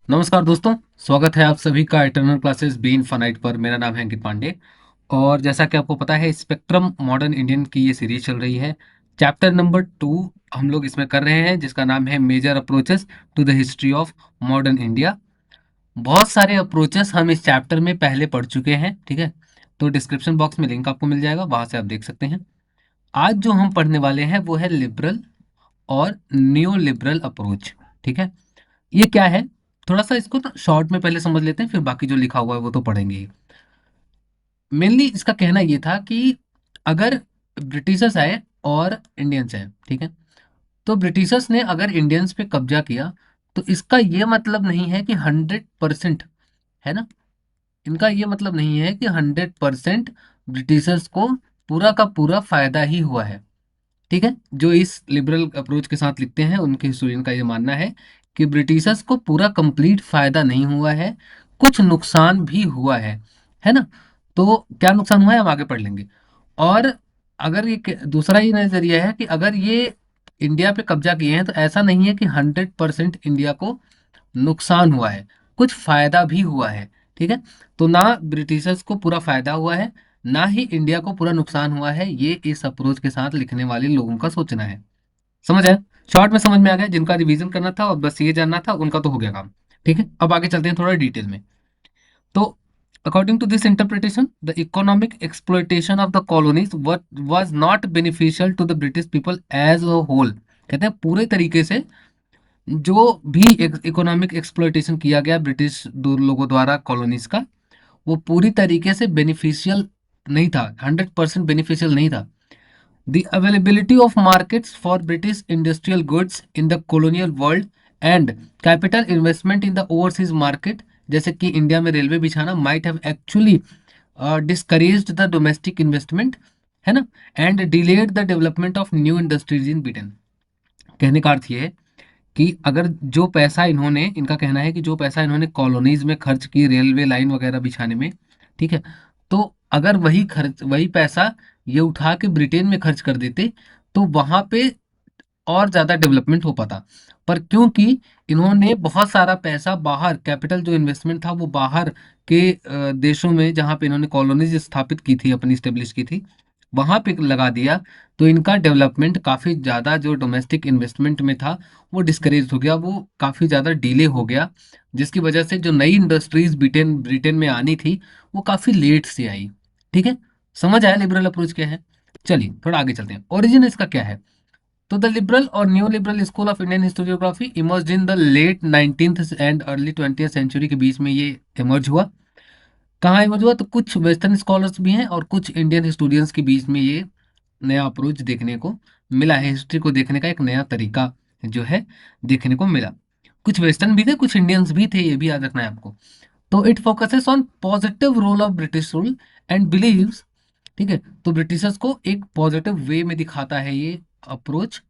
नमस्कार दोस्तों, स्वागत है आप सभी का इटर्नल क्लासेस बी इनफाइनाइट पर। मेरा नाम है अंकित पांडे और जैसा कि आपको पता है स्पेक्ट्रम मॉडर्न इंडियन की ये सीरीज चल रही है। चैप्टर नंबर 2 हम लोग इसमें कर रहे हैं जिसका नाम है major approaches to the history of modern India. बहुत सारे अप्रोचेस हम इस चैप्टर में पहले पढ़ चुके हैं, ठीक है। तो डिस्क्रिप्शन बॉक्स में लिंक आपको मिल जाएगा, वहां से आप देख सकते हैं। आज जो हम पढ़ने वाले हैं वो है लिबरल और न्यू लिबरल अप्रोच, ठीक है। ये क्या है, थोड़ा सा इसको ना शॉर्ट में पहले समझ लेते हैं, फिर बाकी जो लिखा हुआ है वो तो पढ़ेंगे ही। मेनली इसका कहना ये था कि अगर ब्रिटिशर्स आए और इंडियंस आए, ठीक है, तो ब्रिटिशर्स ने अगर इंडियंस पे कब्जा किया तो इसका ये मतलब नहीं है कि 100%, है ना, इनका ये मतलब नहीं है कि 100% ब्रिटिशर्स को पूरा का पूरा फायदा ही हुआ है, ठीक है। जो इस लिबरल अप्रोच के साथ लिखते हैं उनके हिस्टोरियन का ये मानना है कि ब्रिटिशर्स को पूरा कंप्लीट फायदा नहीं हुआ है, कुछ नुकसान भी हुआ है ना। तो क्या नुकसान हुआ है हम आगे पढ़ लेंगे। और अगर दूसरा ये नजरिया है कि अगर ये इंडिया पे कब्जा किए हैं तो ऐसा नहीं है कि 100% इंडिया को नुकसान हुआ है, कुछ फायदा भी हुआ है, ठीक है। तो ना ब्रिटिशर्स को पूरा फायदा हुआ है, ना ही इंडिया को पूरा नुकसान हुआ है, ये इस अप्रोच के साथ लिखने वाले लोगों का सोचना है। समझ आया? शॉर्ट में समझ में आ गया, जिनका रिवीजन करना था और बस ये जानना था उनका तो हो गया काम, ठीक है। अब आगे चलते हैं थोड़ा डिटेल में। तो according to this interpretation the economic exploitation of the colonies was not beneficial to the British people as a whole. कहते हैं पूरे तरीके से जो भी इकोनॉमिक एक्सप्लॉयटेशन किया गया ब्रिटिश लोगों द्वारा कॉलोनीज का, वो पूरी तरीके से बेनिफिशियल नहीं था, 100% बेनिफिशियल नहीं था। The availability of markets for British industrial goods in the colonial world and capital investment in the overseas market, जैसे कि इंडिया में रेलवे बिछाना, might have actually discouraged the domestic investment, है ना, and delayed the development of new industries in Britain। कहने का अर्थ ये है कि अगर जो पैसा इन्होंने, इनका कहना है कि जो पैसा इन्होंने कॉलोनीज में खर्च की रेलवे लाइन वगैरह बिछाने में, ठीक है, तो अगर वही पैसा ये उठा के ब्रिटेन में खर्च कर देते तो वहां पे और ज़्यादा डेवलपमेंट हो पाता। पर क्योंकि इन्होंने बहुत सारा पैसा बाहर, कैपिटल जो इन्वेस्टमेंट था वो बाहर के देशों में जहाँ पे इन्होंने कॉलोनीज स्थापित की थी, अपनी स्टेब्लिश की थी, वहां पे लगा दिया, तो इनका डेवलपमेंट काफ़ी ज़्यादा जो डोमेस्टिक इन्वेस्टमेंट में था वो डिस्करेज हो गया, वो काफ़ी ज़्यादा डिले हो गया, जिसकी वजह से जो नई इंडस्ट्रीज ब्रिटेन ब्रिटेन में आनी थी वो काफ़ी लेट से आई, ठीक है। समझ आया लिबरल अप्रोच क्या है? चलिए थोड़ा आगे चलते हैं, ओरिजिन इसका क्या है। तो द लिबरल और new liberal school of Indian historiography emerge in the late 19th and early 20th century के बीच में ये इमर्ज हुआ। कहाँ इमर्ज हुआ? तो कुछ वेस्टर्न स्कॉलर्स भी हैं और कुछ इंडियन हिस्टोरियंस के बीच में ये नया अप्रोच देखने को मिला है, हिस्ट्री को देखने का एक नया तरीका जो है देखने को मिला। कुछ वेस्टर्न भी थे, कुछ इंडियंस भी थे, ये भी याद रखना है आपको। तो it focuses on positive role of British rule and believes, ठीक है, तो ब्रिटिशर्स को एक पॉजिटिव वे में दिखाता है ये अप्रोच।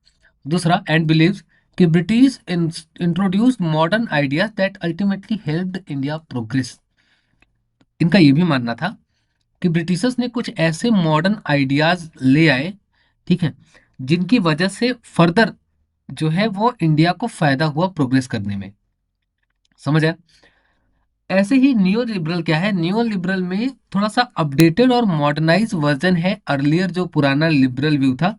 दूसरा, एंड बिलीव्स कि British introduced modern ideas that ultimately helped India progress. इनका ये भी मानना था कि ब्रिटिशर्स ने कुछ ऐसे मॉडर्न आइडियाज ले आए, ठीक है, जिनकी वजह से फर्दर जो है वो इंडिया को फायदा हुआ प्रोग्रेस करने में। समझ आया? ऐसे ही नियो लिबरल क्या है, नियो लिबरल में थोड़ा सा अपडेटेड और मॉडर्नाइज वर्जन है अर्लियर जो पुराना लिबरल व्यू था।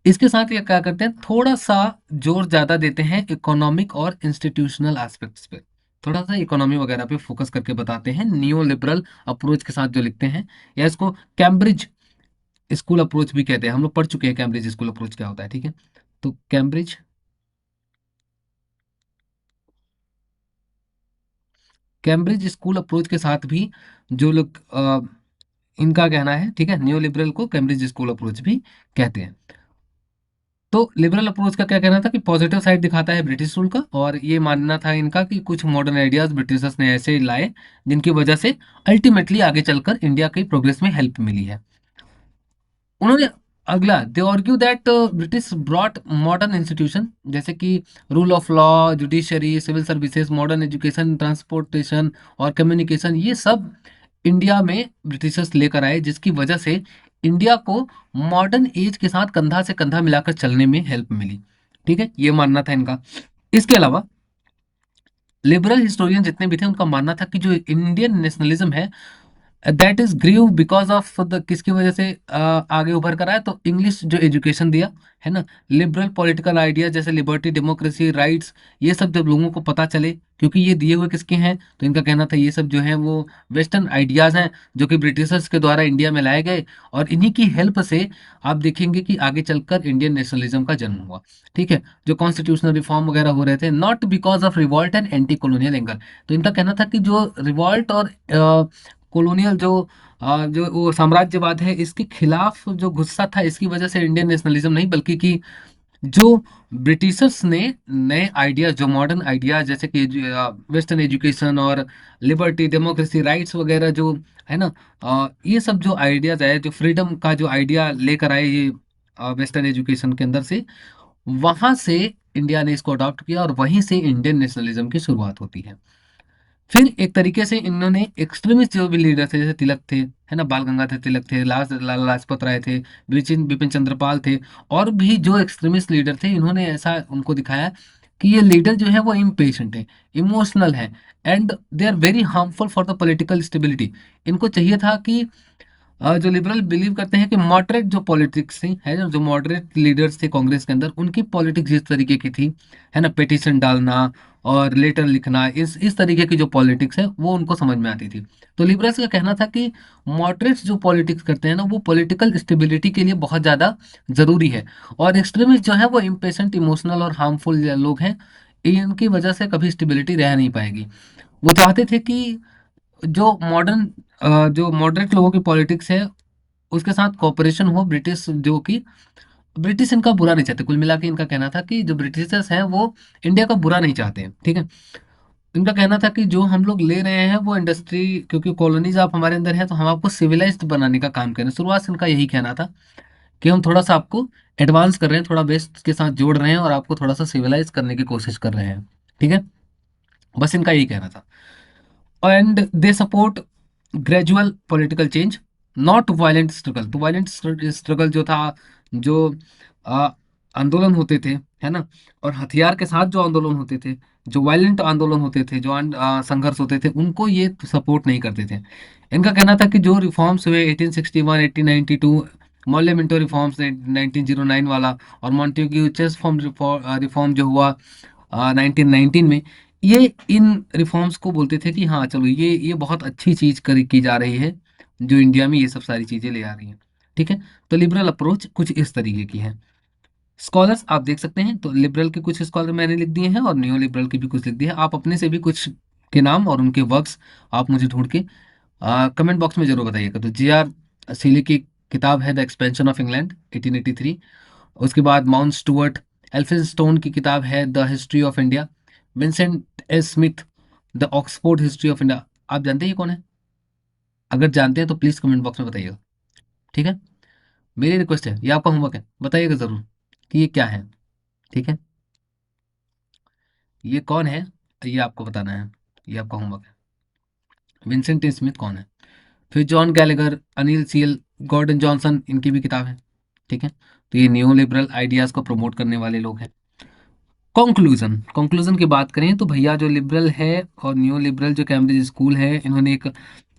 इसके साथ ये क्या करते हैं, थोड़ा सा जोर ज्यादा देते हैं इकोनॉमिक और इंस्टीट्यूशनल एस्पेक्ट्स पे, थोड़ा सा इकोनॉमी वगैरह पे फोकस करके बताते हैं नियो लिबरल अप्रोच के साथ जो लिखते हैं। या इसको कैम्ब्रिज स्कूल अप्रोच भी कहते हैं, हम लोग पढ़ चुके हैं कैम्ब्रिज स्कूल अप्रोच क्या होता है, ठीक है। तो कैम्ब्रिज स्कूल अप्रोच के साथ भी जो लोग इनका कहना है, ठीक है, न्यू लिबरल को कैम्ब्रिज स्कूल अप्रोच भी कहते हैं। तो लिबरल अप्रोच का क्या कहना था कि पॉजिटिव साइड दिखाता है ब्रिटिश रूल का, और ये मानना था इनका कि कुछ मॉडर्न आइडियाज ब्रिटिशर्स ने ऐसे लाए जिनकी वजह से अल्टीमेटली आगे चलकर इंडिया की प्रोग्रेस में हेल्प मिली है। उन्होंने अगला, they argue that British brought modern institution जैसे कि rule of law, judiciary, civil services, modern education, transportation और कम्युनिकेशन, ये सब इंडिया में ब्रिटिशर्स लेकर आए, जिसकी वजह से इंडिया को मॉडर्न एज के साथ कंधा से कंधा मिलाकर चलने में हेल्प मिली, ठीक है, ये मानना था इनका। इसके अलावा लिबरल हिस्टोरियन जितने भी थे उनका मानना था कि जो इंडियन नेशनलिज्म है that is grieve because of the किसकी वजह से आगे उभर कर आया, तो इंग्लिश जो एजुकेशन दिया है ना, लिबरल पॉलिटिकल आइडिया जैसे लिबर्टी, डेमोक्रेसी, राइट्स, ये सब जब लोगों को पता चले, क्योंकि ये दिए हुए किसके हैं, तो इनका कहना था ये सब जो है वो वेस्टर्न आइडियाज हैं जो कि ब्रिटिशर्स के द्वारा इंडिया में लाए गए, और इन्हीं की हेल्प से आप देखेंगे कि आगे चलकर इंडियन नेशनलिज्म का जन्म हुआ। ठीक है, जो कॉन्स्टिट्यूशनल रिफॉर्म वगैरह हो रहे थे not because of revolt and anti colonial angle. तो इनका कहना था कि जो रिवॉल्ट और कॉलोनियल जो वो साम्राज्यवाद है इसके खिलाफ जो गुस्सा था, इसकी वजह से इंडियन नेशनलिज्म नहीं, बल्कि कि जो ब्रिटिशर्स ने नए आइडियाज, जो मॉडर्न आइडियाज जैसे कि वेस्टर्न एजुकेशन और लिबर्टी, डेमोक्रेसी, राइट्स वगैरह जो है ना, ये सब जो आइडियाज आए, जो फ्रीडम का जो आइडिया लेकर आए ये वेस्टर्न एजुकेशन के अंदर से, वहां से इंडिया ने इसको अडॉप्ट किया और वहीं से इंडियन नेशनलिज्म की शुरुआत होती है। फिर एक तरीके से इन्होंने एक्सट्रीमिस्ट जो भी लीडर थे, जैसे तिलक थे, है ना, बाल गंगाधर तिलक थे, लाला लाजपत राय थे, बिपिन बिपिन चंद्रपाल थे, और भी जो एक्सट्रीमिस्ट लीडर थे, इन्होंने ऐसा उनको दिखाया कि ये लीडर जो है वो इम्पेशेंट है, इमोशनल है, and they are very harmful for the political stability. इनको चाहिए था कि जो लिबरल बिलीव करते हैं कि मॉडरेट जो पॉलिटिक्स थी, है ना, जो मॉडरेट लीडर्स थे कांग्रेस के अंदर, उनकी पॉलिटिक्स जिस तरीके की थी, है ना, पिटीशन डालना और लेटर लिखना, इस तरीके की जो पॉलिटिक्स है वो उनको समझ में आती थी। तो लिबरल्स का कहना था कि मॉडरेट्स जो पॉलिटिक्स करते हैं ना वो पॉलिटिकल स्टेबिलिटी के लिए बहुत ज़्यादा ज़रूरी है, और एक्सट्रीमिस्ट जो है वो इम्पेशेंट, इमोशनल और हार्मफुल लोग हैं, इनकी वजह से कभी स्टेबिलिटी रह नहीं पाएगी। वो चाहते थे कि जो मॉडर्न जो मॉडरेट लोगों की पॉलिटिक्स है उसके साथ कोऑपरेशन हो, ब्रिटिश जो कि ब्रिटिश इनका बुरा नहीं चाहते। कुल मिला के इनका कहना था कि जो ब्रिटिशर्स हैं वो इंडिया का बुरा नहीं चाहते हैं। ठीक है, इनका कहना था कि जो हम लोग ले रहे हैं वो इंडस्ट्री, क्योंकि कॉलोनीज आप हमारे अंदर है तो हम आपको सिविलाइज्ड बनाने का काम करें। शुरुआत से इनका यही कहना था कि हम थोड़ा सा आपको एडवांस कर रहे हैं, थोड़ा वेस्ट के साथ जोड़ रहे हैं और आपको थोड़ा सा सिविलाइज करने की कोशिश कर रहे हैं। ठीक है, बस इनका यही कहना था। And they support gradual political change, not violent struggle. तो वायलेंट स्ट्रगल जो था, जो आ, आंदोलन होते थे, है ना, और हथियार के साथ जो आंदोलन होते थे, जो वायलेंट आंदोलन होते थे, जो संघर्ष होते थे, उनको ये सपोर्ट नहीं करते थे। इनका कहना था कि जो रिफॉर्म्स हुए 1861, 1892, मॉर्ले मिंटो रिफॉर्म्स 1909 वाला, और मॉन्टेग्यू चेस फॉर्म रिफॉर्म जो हुआ 1919 में, ये इन रिफॉर्म्स को बोलते थे कि हाँ चलो ये बहुत अच्छी चीज की जा रही है, जो इंडिया में ये सब सारी चीजें ले आ रही हैं। ठीक है, तो लिबरल अप्रोच कुछ इस तरीके की है। स्कॉलर्स आप देख सकते हैं, तो लिबरल के कुछ स्कॉलर मैंने लिख दिए हैं और न्यू लिबरल के भी कुछ लिख दिए हैं। आप अपने से भी कुछ के नाम और उनके वर्क्स आप मुझे ढूंढ के कमेंट बॉक्स में जरूर बताइएगा। तो JR सीले की किताब है द एक्सपेंशन ऑफ इंग्लैंड 1883। उसके बाद माउंट स्टुअर्ट एल्फिंस्टोन की किताब है the history of India. Vincent S Smith the Oxford history of India. आप जानते हैं ये कौन है? अगर जानते हैं तो प्लीज कमेंट बॉक्स में बताइएगा। ठीक है, मेरी रिक्वेस्ट है, ये आपका होमवर्क है, बताइएगा जरूर कि ये क्या है। ठीक है, ये कौन है ये आपको बताना है, ये आपका होमवर्क है। विंसेंट स्मिथ कौन है? फिर John Gallagher, Anil Seal, Gordon Johnson, इनकी भी किताब है। ठीक है, तो ये न्यू लिबरल आइडियाज को प्रमोट करने वाले लोग हैं। कंक्लूजन, कंक्लूजन की बात करें तो भैया जो लिबरल है और न्यू लिबरल जो कैम्ब्रिज स्कूल है, इन्होंने एक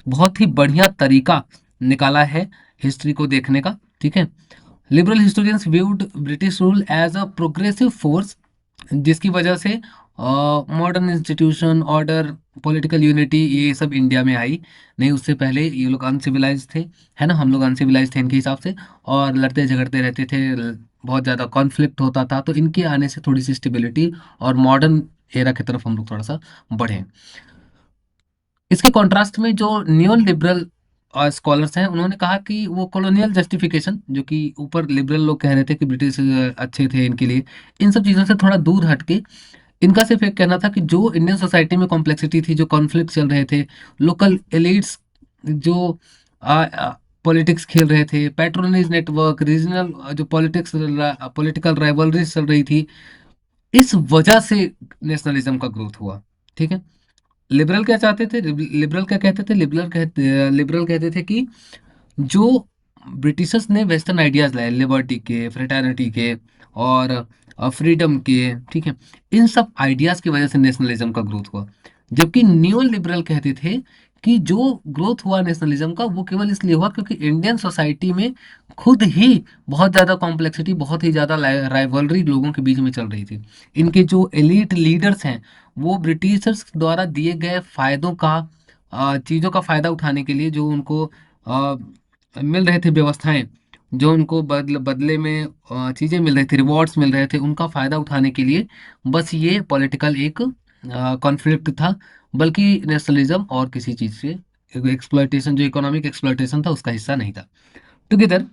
बहुत ही बढ़िया तरीका निकाला है हिस्ट्री को देखने का। ठीक है, liberal historians viewed British rule as a progressive force, जिसकी वजह से modern institution, order, political unity ये सब इंडिया में आई। नहीं, उससे पहले ये लोग अनसिविलाइज थे, है ना, हम लोग अनसिविलाइज थे इनके हिसाब से, और लड़ते झगड़ते रहते थे, बहुत ज़्यादा कॉन्फ्लिक्ट होता था। तो इनके आने से थोड़ी सी स्टेबिलिटी और मॉडर्न एरा की तरफ हम लोग थोड़ा सा बढ़े। इसके कॉन्ट्रास्ट में जो न्यू लिबरल स्कॉलर्स हैं उन्होंने कहा कि वो कॉलोनियल जस्टिफिकेशन, जो कि ऊपर लिबरल लोग कह रहे थे कि ब्रिटिश अच्छे थे इनके लिए, इन सब चीज़ों से थोड़ा दूर हटके इनका सिर्फ एक कहना था कि जो इंडियन सोसाइटी में कॉम्प्लेक्सिटी थी, जो कॉन्फ्लिक्ट चल रहे थे, लोकल एलिट्स जो पॉलिटिक्स खेल रहे थे, पैट्रोनेज नेटवर्क, रीजनल जो पॉलिटिक्स, पॉलिटिकल राइवलरीज चल रही थी, इस वजह से नेशनलिज्म का ग्रोथ हुआ। ठीक है, लिबरल क्या चाहते थे, लिबरल क्या कहते थे, लिबरल कहते थे कि जो ब्रिटिशर्स ने वेस्टर्न आइडियाज लाए, लिबर्टी के, फ्रेटर्निटी के और फ्रीडम के, ठीक है। इन सब आइडियाज की वजह से नेशनलिज्म का ग्रोथ हुआ। जबकि न्यू लिबरल कहते थे कि जो ग्रोथ हुआ नेशनलिज्म का वो केवल इसलिए हुआ क्योंकि इंडियन सोसाइटी में खुद ही बहुत ज़्यादा कॉम्प्लेक्सिटी, बहुत ही ज़्यादा राइवलरी लोगों के बीच में चल रही थी। इनके जो एलीट लीडर्स हैं वो ब्रिटिशर्स द्वारा दिए गए फायदों का, चीज़ों का फायदा उठाने के लिए जो उनको अ, मिल रहे थे व्यवस्थाएं, जो उनको बदले में चीज़ें मिल रही थी, रिवॉर्ड्स मिल रहे थे, उनका फायदा उठाने के लिए बस ये पॉलिटिकल एक कॉन्फ्लिक्ट था। बल्कि नेशनलिज्म और किसी चीज़ से एक्सप्लॉयटेशन, जो इकोनॉमिक एक्सप्लॉयटेशन था उसका हिस्सा नहीं था। टुगेदर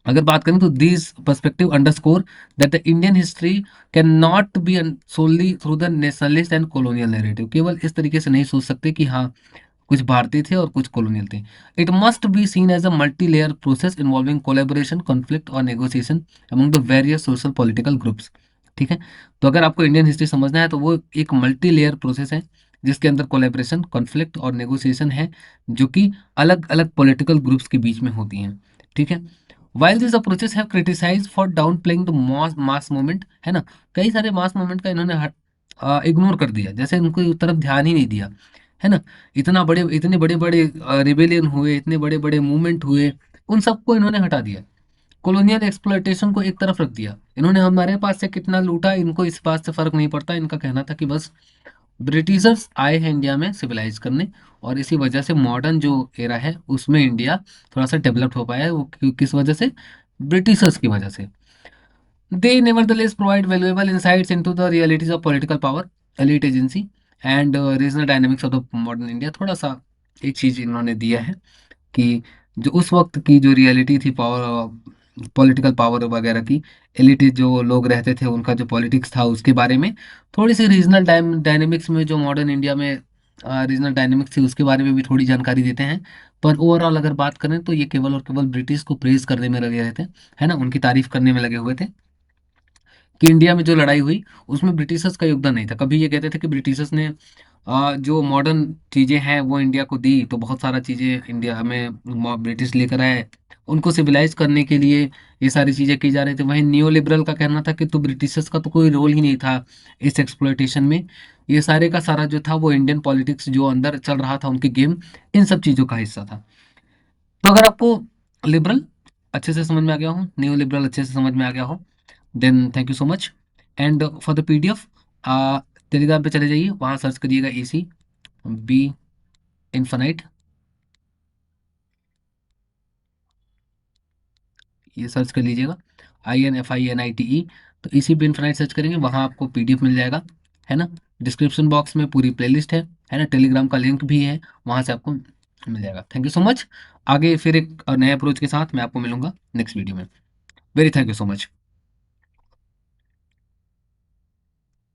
अगर बात करें तो this perspective underscore that the Indian history can not be solely through the nationalist and colonial narrative. केवल इस तरीके से नहीं सोच सकते कि हाँ कुछ भारतीय थे और कुछ कॉलोनियल थे। It must be seen as a multi layer process involving collaboration, conflict और negotiation among the various social political groups. ठीक है। तो अगर आपको इंडियन हिस्ट्री समझना है तो वो एक मल्टी लेयर प्रोसेस है जिसके अंदर कोलेबोरेशन, कॉन्फ्लिक्ट और नेगोशिएशन है, जो कि अलग अलग पॉलिटिकल ग्रुप्स के बीच में होती हैं। ठीक है। While this approaches have criticised for down playing the mass movement, है ना, कई सारे मास मूवमेंट का इन्होंने इग्नोर कर दिया, जैसे उनको तरफ ध्यान ही नहीं दिया, है ना। इतने बड़े बड़े रिबेलियन हुए, इतने बड़े बड़े मूवमेंट हुए, उन सबको इन्होंने हटा दिया। कॉलोनियल एक्सप्लॉयटेशन को एक तरफ रख दिया इन्होंने, हमारे पास से कितना लूटा इनको इस बात से फर्क नहीं पड़ता। इनका कहना था कि बस ब्रिटिशर्स आए हैं इंडिया में सिविलाइज करने, और इसी वजह से मॉडर्न जो एरा है उसमें इंडिया थोड़ा सा डेवलप्ड हो पाया है। वो किस वजह से? ब्रिटिशर्स की वजह से। They nevertheless provide valuable insights into the realities of political power, elite agency, and regional dynamics of the modern India। थोड़ा सा एक चीज इन्होंने दिया है कि जो उस वक्त की जो रियलिटी थी पावर, पॉलिटिकल पावर वगैरह की, एलिट जो लोग रहते थे उनका जो पॉलिटिक्स था उसके बारे में, थोड़ी सी रीजनल डायनेमिक्स में, जो मॉडर्न इंडिया में रीजनल डायनेमिक्स थी उसके बारे में भी थोड़ी जानकारी देते हैं। पर ओवरऑल अगर बात करें तो ये केवल और केवल ब्रिटिश को प्रेज करने में लगे रहते हैं, है ना, उनकी तारीफ करने में लगे हुए थे कि इंडिया में जो लड़ाई हुई उसमें ब्रिटिशर्स का योगदान नहीं था। कभी ये कहते थे कि ब्रिटिशर्स ने जो मॉडर्न चीज़ें हैं वो इंडिया को दी, तो बहुत सारा चीज़ें इंडिया में ब्रिटिश लेकर आए, उनको सिविलाइज करने के लिए ये सारी चीज़ें की जा रही थी। वहीं नियो लिबरल का कहना था कि तो ब्रिटिशर्स का तो कोई रोल ही नहीं था इस एक्सप्लॉयटेशन में, ये सारे का सारा जो था वो इंडियन पॉलिटिक्स जो अंदर चल रहा था उनके गेम, इन सब चीज़ों का हिस्सा था। तो अगर आपको लिबरल अच्छे से समझ में आ गया हो, न्यू लिबरल अच्छे से समझ में आ गया हो, then thank you so much. And for the PDF Telegram पे चले जाइए, वहाँ सर्च करिएगा इसी बी इन्फानाइट, ये सर्च कर लीजिएगा, INFINITE। तो इसी बी इन्फानाइट सर्च करेंगे, वहाँ आपको पीडीएफ मिल जाएगा, है ना। डिस्क्रिप्शन बॉक्स में पूरी प्लेलिस्ट है ना, टेलीग्राम का लिंक भी है, वहाँ से आपको मिल जाएगा। Thank you so much. आगे फिर एक नए अप्रोच के साथ मैं आपको मिलूंगा नेक्स्ट वीडियो में। Very thank you so much.